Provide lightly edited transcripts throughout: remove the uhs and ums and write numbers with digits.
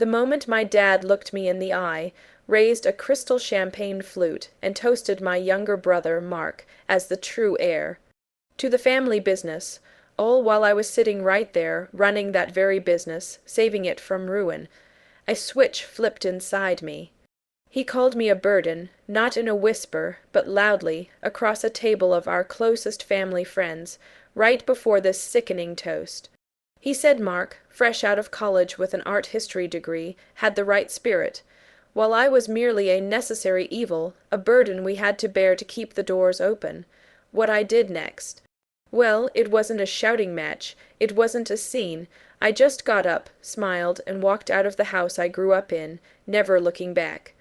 The moment my dad looked me in the eye, raised a crystal champagne flute, and toasted my younger brother, Mark, as the true heir. To the family business, all while I was sitting right there, running that very business, saving it from ruin. A switch flipped inside me. He called me a burden, not in a whisper, but loudly, across a table of our closest family friends, right before this sickening toast. He said Mark, fresh out of college with an art history degree, had the right spirit, while I was merely a necessary evil, a burden we had to bear to keep the doors open. What I did next. Well, it wasn't a shouting match, it wasn't a scene. I just got up, smiled, and walked out of the house I grew up in, never looking back.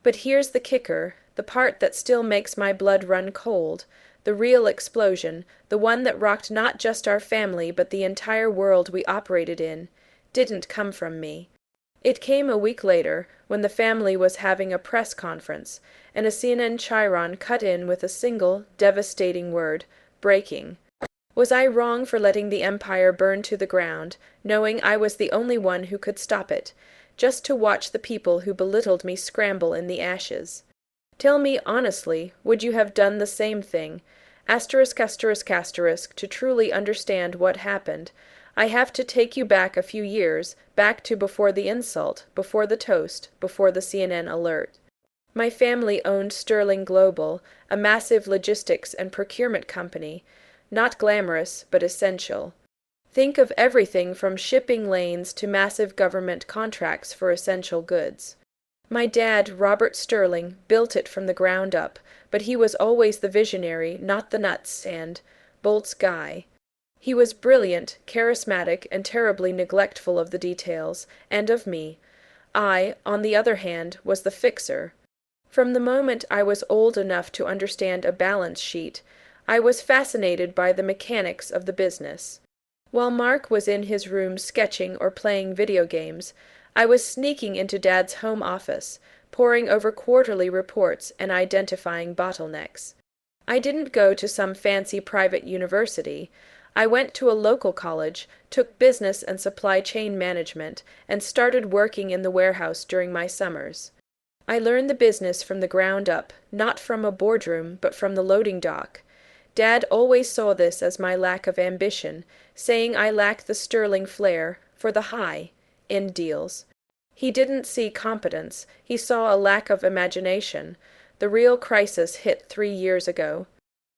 But here's the kicker, the part that still makes my blood run cold. The real explosion, the one that rocked not just our family but the entire world we operated in, didn't come from me. It came a week later, when the family was having a press conference, and a CNN chyron cut in with a single, devastating word, breaking. Was I wrong for letting the empire burn to the ground, knowing I was the only one who could stop it, just to watch the people who belittled me scramble in the ashes? Tell me honestly, would you have done the same thing? To truly understand what happened, I have to take you back a few years, back to before the insult, before the toast, before the CNN alert. My family owned Sterling Global, a massive logistics and procurement company, not glamorous, but essential. Think of everything from shipping lanes to massive government contracts for essential goods. My dad, Robert Sterling, built it from the ground up, but he was always the visionary, not the nuts and bolts guy. He was brilliant, charismatic, and terribly neglectful of the details, and of me. I, on the other hand, was the fixer. From the moment I was old enough to understand a balance sheet, I was fascinated by the mechanics of the business. While Mark was in his room sketching or playing video games, I was sneaking into Dad's home office, poring over quarterly reports and identifying bottlenecks. I didn't go to some fancy private university. I went to a local college, took business and supply chain management, and started working in the warehouse during my summers. I learned the business from the ground up, not from a boardroom, but from the loading dock. Dad always saw this as my lack of ambition, saying I lacked the sterling flair for the high end deals. He didn't see competence, he saw a lack of imagination. The real crisis hit 3 years ago.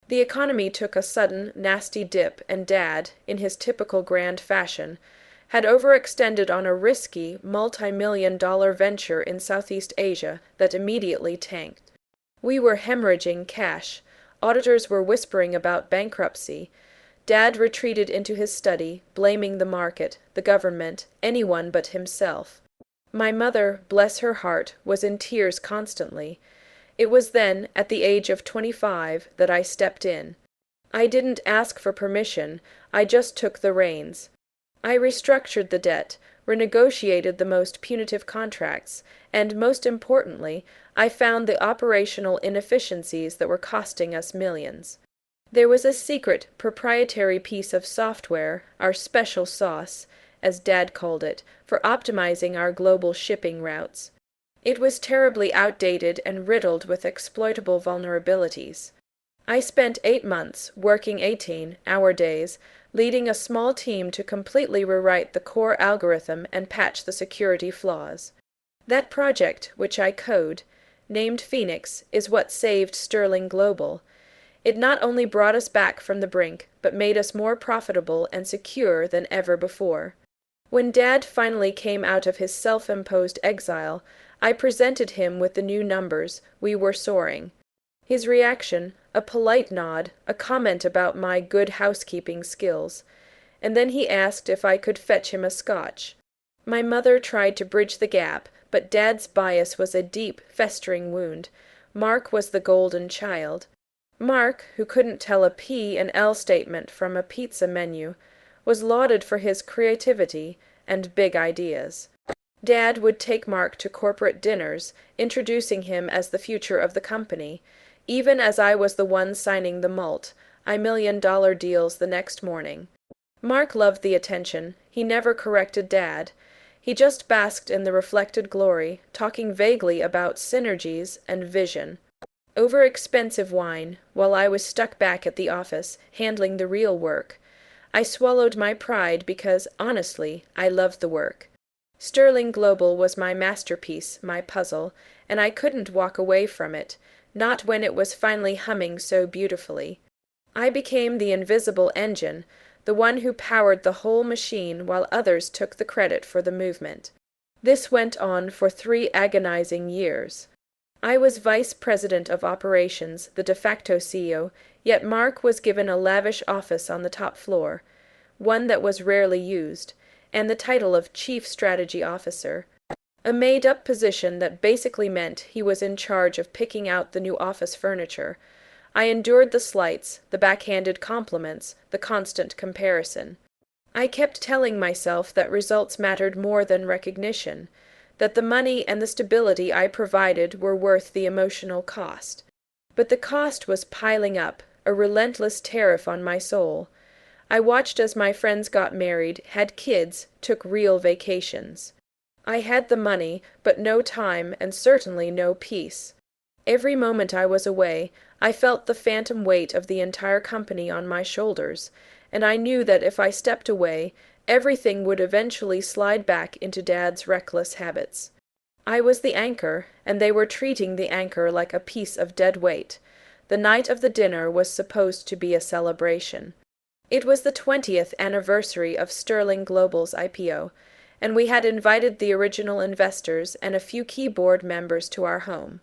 The economy took a sudden, nasty dip, and Dad, in his typical grand fashion, had overextended on a risky, multi-million-dollar venture in Southeast Asia that immediately tanked. We were hemorrhaging cash. Auditors were whispering about bankruptcy. Dad retreated into his study, blaming the market, the government, anyone but himself. My mother, bless her heart, was in tears constantly. It was then, at the age of 25, that I stepped in. I didn't ask for permission, I just took the reins. I restructured the debt, renegotiated the most punitive contracts, and most importantly, I found the operational inefficiencies that were costing us millions. There was a secret, proprietary piece of software, our special sauce, as Dad called it, for optimizing our global shipping routes. It was terribly outdated and riddled with exploitable vulnerabilities. I spent 8 months, working 18-hour days, leading a small team to completely rewrite the core algorithm and patch the security flaws. That project, which I code, named Phoenix, is what saved Sterling Global. It not only brought us back from the brink, but made us more profitable and secure than ever before. When Dad finally came out of his self-imposed exile, I presented him with the new numbers. We were soaring. His reaction, a polite nod, a comment about my good housekeeping skills, and then he asked if I could fetch him a scotch. My mother tried to bridge the gap, but Dad's bias was a deep, festering wound. Mark was the golden child. Mark, who couldn't tell a P and L statement from a pizza menu, was lauded for his creativity and big ideas. Dad would take Mark to corporate dinners, introducing him as the future of the company, even as I was the one signing the multi-million-dollar deals the next morning. Mark loved the attention. He never corrected Dad. He just basked in the reflected glory, talking vaguely about synergies and vision. Over expensive wine, while I was stuck back at the office, handling the real work. I swallowed my pride because, honestly, I loved the work. Sterling Global was my masterpiece, my puzzle, and I couldn't walk away from it, not when it was finally humming so beautifully. I became the invisible engine, the one who powered the whole machine while others took the credit for the movement. This went on for 3 agonizing years. I was vice president of operations, the de facto CEO, yet Mark was given a lavish office on the top floor, one that was rarely used, and the title of Chief Strategy Officer, a made-up position that basically meant he was in charge of picking out the new office furniture. I endured the slights, the backhanded compliments, the constant comparison. I kept telling myself that results mattered more than recognition, that the money and the stability I provided were worth the emotional cost. But the cost was piling up, a relentless tariff on my soul. I watched as my friends got married, had kids, took real vacations. I had the money, but no time and certainly no peace. Every moment I was away, I felt the phantom weight of the entire company on my shoulders, and I knew that if I stepped away, everything would eventually slide back into Dad's reckless habits. I was the anchor, and they were treating the anchor like a piece of dead weight. The night of the dinner was supposed to be a celebration. It was the 20th anniversary of Sterling Global's IPO, and we had invited the original investors and a few key board members to our home.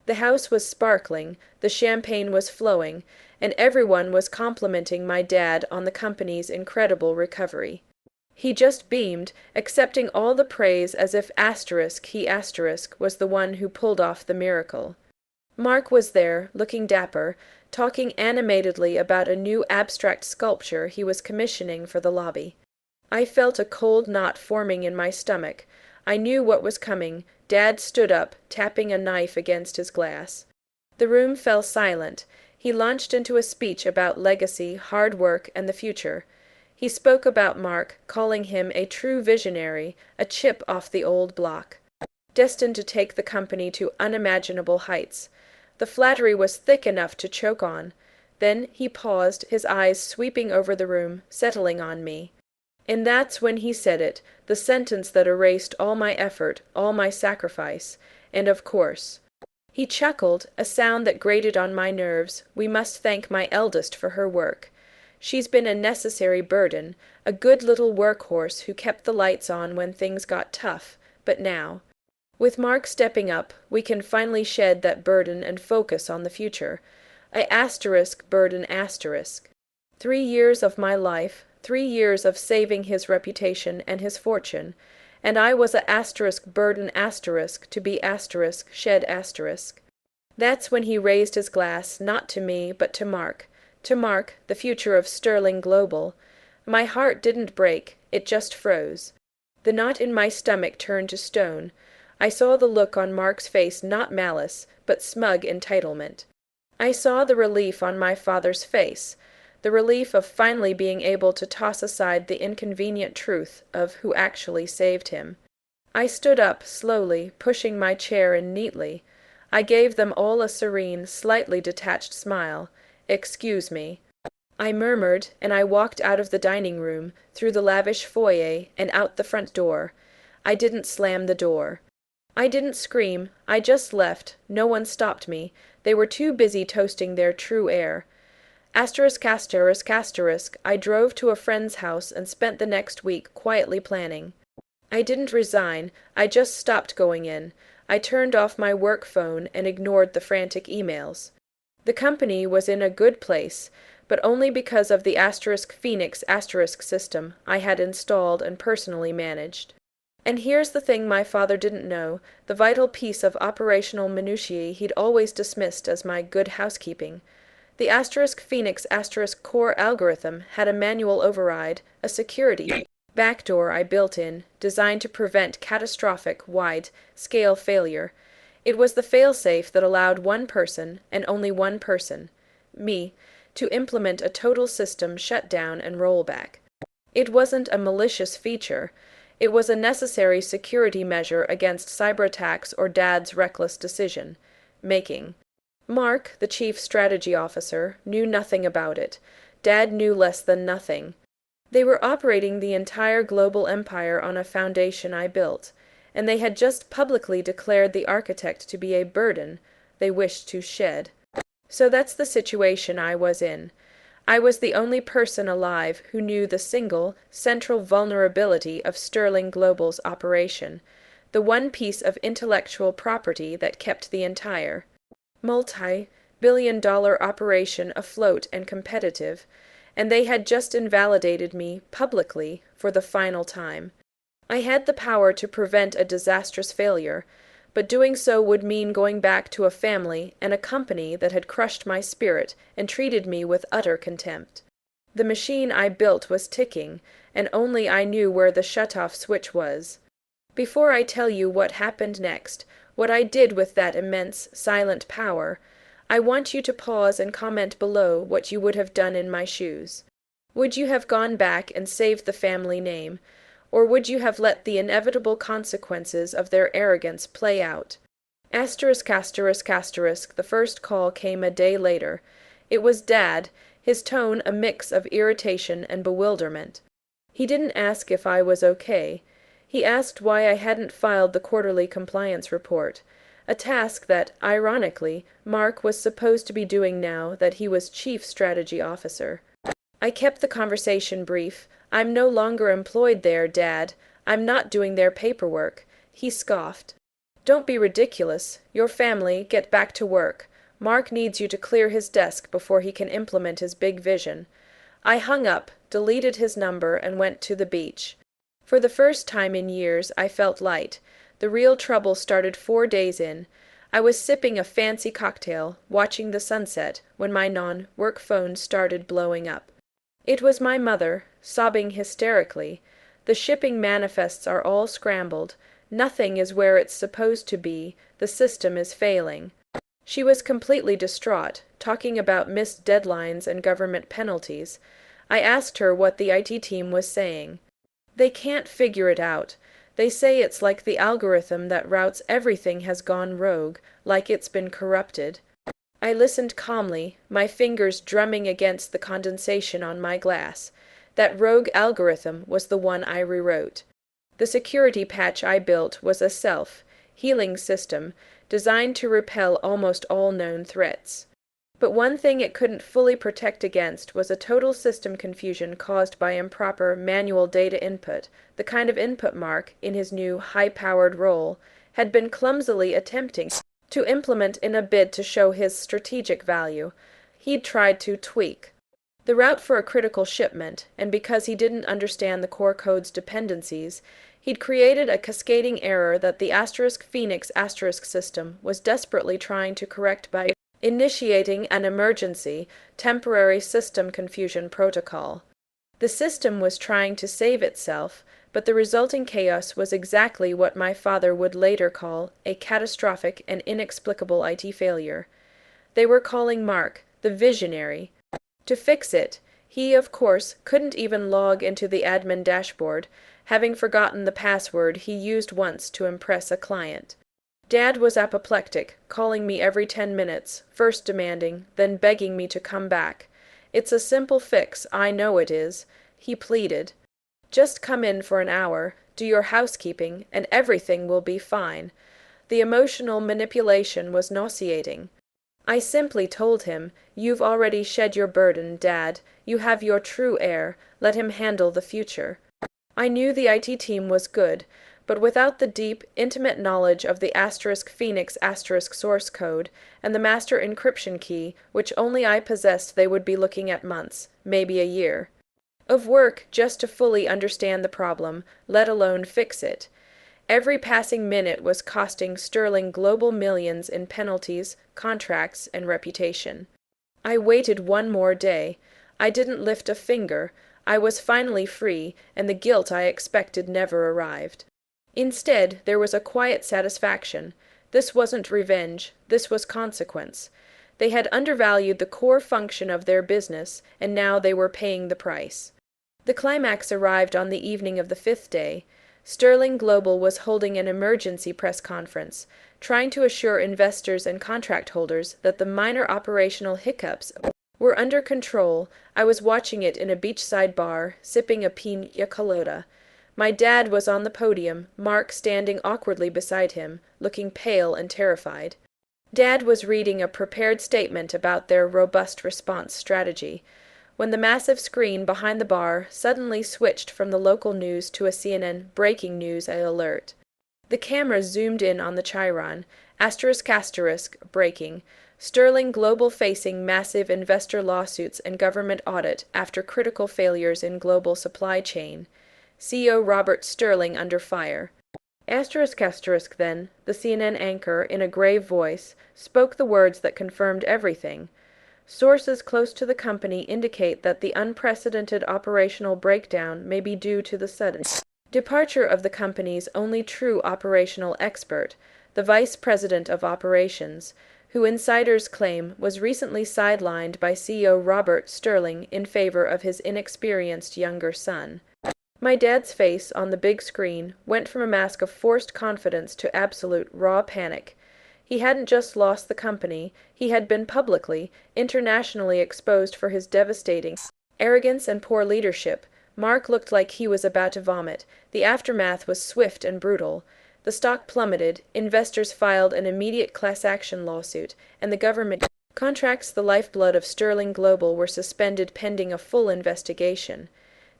The house was sparkling, the champagne was flowing, and everyone was complimenting my dad on the company's incredible recovery. He just beamed, accepting all the praise as if he was the one who pulled off the miracle. Mark was there, looking dapper, talking animatedly about a new abstract sculpture he was commissioning for the lobby. I felt a cold knot forming in my stomach. I knew what was coming. Dad stood up, tapping a knife against his glass. The room fell silent. He launched into a speech about legacy, hard work, and the future. He spoke about Mark, calling him a true visionary, a chip off the old block, destined to take the company to unimaginable heights. The flattery was thick enough to choke on. Then he paused, his eyes sweeping over the room, settling on me. And that's when he said it, the sentence that erased all my effort, all my sacrifice, and of course. He chuckled, a sound that grated on my nerves. We must thank my eldest for her work. She's been a necessary burden, a good little workhorse who kept the lights on when things got tough, but now, with Mark stepping up, we can finally shed that burden and focus on the future. Burden. 3 years of my life, 3 years of saving his reputation and his fortune, and I was burden to be shed asterisk. That's when he raised his glass, not to me, but to Mark, the future of Sterling Global. My heart didn't break, it just froze. The knot in my stomach turned to stone. I saw the look on Mark's face, not malice, but smug entitlement. I saw the relief on my father's face, the relief of finally being able to toss aside the inconvenient truth of who actually saved him. I stood up, slowly, pushing my chair in neatly. I gave them all a serene, slightly detached smile. "Excuse me," I murmured, and I walked out of the dining room, through the lavish foyer, and out the front door. I didn't slam the door. I didn't scream, I just left. No one stopped me. They were too busy toasting their true air. I drove to a friend's house and spent the next week quietly planning. I didn't resign, I just stopped going in. I turned off my work phone and ignored the frantic emails. The company was in a good place, but only because of the Phoenix system I had installed and personally managed. And here's the thing my father didn't know, the vital piece of operational minutiae he'd always dismissed as my good housekeeping. The Phoenix core algorithm had a manual override, a security backdoor I built in, designed to prevent catastrophic, wide-scale failure. It was the failsafe that allowed one person, and only one person, me, to implement a total system shutdown and rollback. It wasn't a malicious feature. It was a necessary security measure against cyber attacks or Dad's reckless decision-making. Mark, the chief strategy officer, knew nothing about it. Dad knew less than nothing. They were operating the entire global empire on a foundation I built, and they had just publicly declared the architect to be a burden they wished to shed. So that's the situation I was in. I was the only person alive who knew the single, central vulnerability of Sterling Global's operation, the one piece of intellectual property that kept the entire multi-billion-dollar operation afloat and competitive, and they had just invalidated me, publicly, for the final time. I had the power to prevent a disastrous failure, but doing so would mean going back to a family and a company that had crushed my spirit and treated me with utter contempt. The machine I built was ticking, and only I knew where the shut-off switch was. Before I tell you what happened next, what I did with that immense, silent power, I want you to pause and comment below what you would have done in my shoes. Would you have gone back and saved the family name? Or would you have let the inevitable consequences of their arrogance play out? The first call came a day later. It was Dad, his tone a mix of irritation and bewilderment. He didn't ask if I was okay. He asked why I hadn't filed the quarterly compliance report, a task that, ironically, Mark was supposed to be doing now that he was Chief Strategy Officer. I kept the conversation brief. "I'm no longer employed there, Dad. I'm not doing their paperwork." He scoffed. "Don't be ridiculous. Your family, get back to work. Mark needs you to clear his desk before he can implement his big vision." I hung up, deleted his number, and went to the beach. For the first time in years, I felt light. The real trouble started 4 days in. I was sipping a fancy cocktail, watching the sunset, when my non-work phone started blowing up. It was my mother, sobbing hysterically. "The shipping manifests are all scrambled. Nothing is where it's supposed to be. The system is failing." She was completely distraught, talking about missed deadlines and government penalties. I asked her what the IT team was saying. "They can't figure it out. They say it's like the algorithm that routes everything has gone rogue, like it's been corrupted." I listened calmly, my fingers drumming against the condensation on my glass. That rogue algorithm was the one I rewrote. The security patch I built was a self-healing system designed to repel almost all known threats. But one thing it couldn't fully protect against was a total system confusion caused by improper manual data input, the kind of input Mark, in his new high-powered role, had been clumsily attempting to implement in a bid to show his strategic value. He'd tried to tweak the route for a critical shipment, and because he didn't understand the core code's dependencies, he'd created a cascading error that the *Phoenix* system was desperately trying to correct by initiating an emergency, temporary system confusion protocol. The system was trying to save itself, but the resulting chaos was exactly what my father would later call a catastrophic and inexplicable IT failure. They were calling Mark, the visionary, to fix it. He, of course, couldn't even log into the admin dashboard, having forgotten the password he used once to impress a client. Dad was apoplectic, calling me every 10 minutes, first demanding, then begging me to come back. "It's a simple fix, I know it is," he pleaded. "Just come in for an hour, do your housekeeping, and everything will be fine." The emotional manipulation was nauseating. I simply told him, "You've already shed your burden, Dad. You have your true heir. Let him handle the future." I knew the IT team was good, but without the deep, intimate knowledge of the *Phoenix* source code and the master encryption key, which only I possessed, they would be looking at months, maybe a year, of work just to fully understand the problem, let alone fix it. Every passing minute was costing Sterling Global millions in penalties, contracts, and reputation. I waited one more day. I didn't lift a finger. I was finally free, and the guilt I expected never arrived. Instead, there was a quiet satisfaction. This wasn't revenge, this was consequence. They had undervalued the core function of their business, and now they were paying the price. The climax arrived on the evening of the 5th day. Sterling Global was holding an emergency press conference, trying to assure investors and contract holders that the minor operational hiccups were under control. I was watching it in a beachside bar, sipping a piña colada. My dad was on the podium, Mark standing awkwardly beside him, looking pale and terrified. Dad was reading a prepared statement about their robust response strategy, when the massive screen behind the bar suddenly switched from the local news to a CNN breaking news alert. The camera zoomed in on the chyron, breaking, Sterling Global facing massive investor lawsuits and government audit after critical failures in global supply chain. CEO Robert Sterling under fire. Then, the CNN anchor, in a grave voice, spoke the words that confirmed everything. Sources close to the company indicate that the unprecedented operational breakdown may be due to the sudden departure of the company's only true operational expert, the Vice President of Operations, who insiders claim was recently sidelined by CEO Robert Sterling in favor of his inexperienced younger son. My dad's face, on the big screen, went from a mask of forced confidence to absolute raw panic. He hadn't just lost the company, he had been publicly, internationally exposed for his devastating arrogance and poor leadership. Mark looked like he was about to vomit. The aftermath was swift and brutal. The stock plummeted, investors filed an immediate class action lawsuit, and the government contracts, the lifeblood of Sterling Global, were suspended pending a full investigation.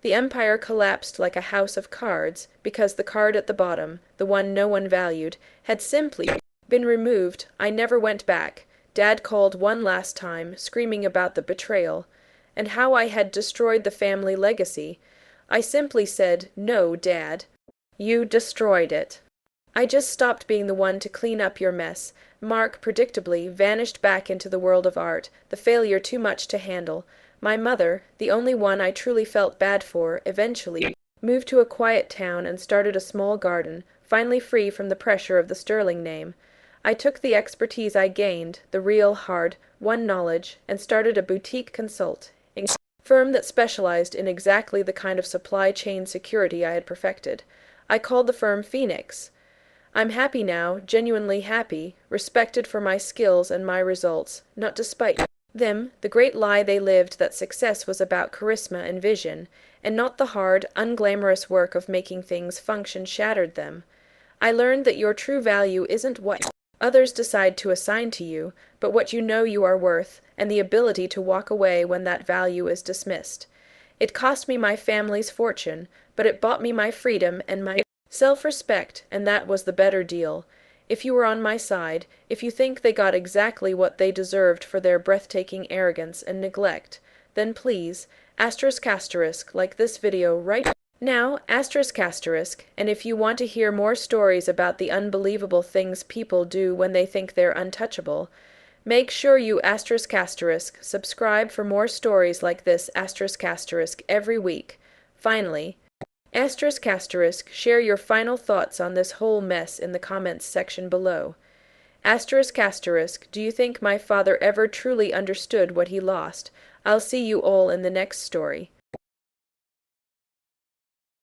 The empire collapsed like a house of cards, because the card at the bottom, the one no one valued, had simply been removed. I never went back. Dad called one last time, screaming about the betrayal, and how I had destroyed the family legacy. I simply said, "No, Dad. You destroyed it." I just stopped being the one to clean up your mess. Mark, predictably, vanished back into the world of art, the failure too much to handle. My mother, the only one I truly felt bad for, eventually moved to a quiet town and started a small garden, finally free from the pressure of the Sterling name. I took the expertise I gained, the real, hard, won knowledge, and started a boutique consulting firm that specialized in exactly the kind of supply chain security I had perfected. I called the firm Phoenix. I'm happy now, genuinely happy, respected for my skills and my results, not despite them, the great lie they lived that success was about charisma and vision, and not the hard, unglamorous work of making things function shattered them. I learned that your true value isn't what others decide to assign to you, but what you know you are worth, and the ability to walk away when that value is dismissed. It cost me my family's fortune, but it bought me my freedom and my self-respect, and that was the better deal. If you were on my side, if you think they got exactly what they deserved for their breathtaking arrogance and neglect, then please, like this video right now, and if you want to hear more stories about the unbelievable things people do when they think they're untouchable, make sure you subscribe for more stories like this every week. Finally, share your final thoughts on this whole mess in the comments section below. Do you think my father ever truly understood what he lost? I'll see you all in the next story.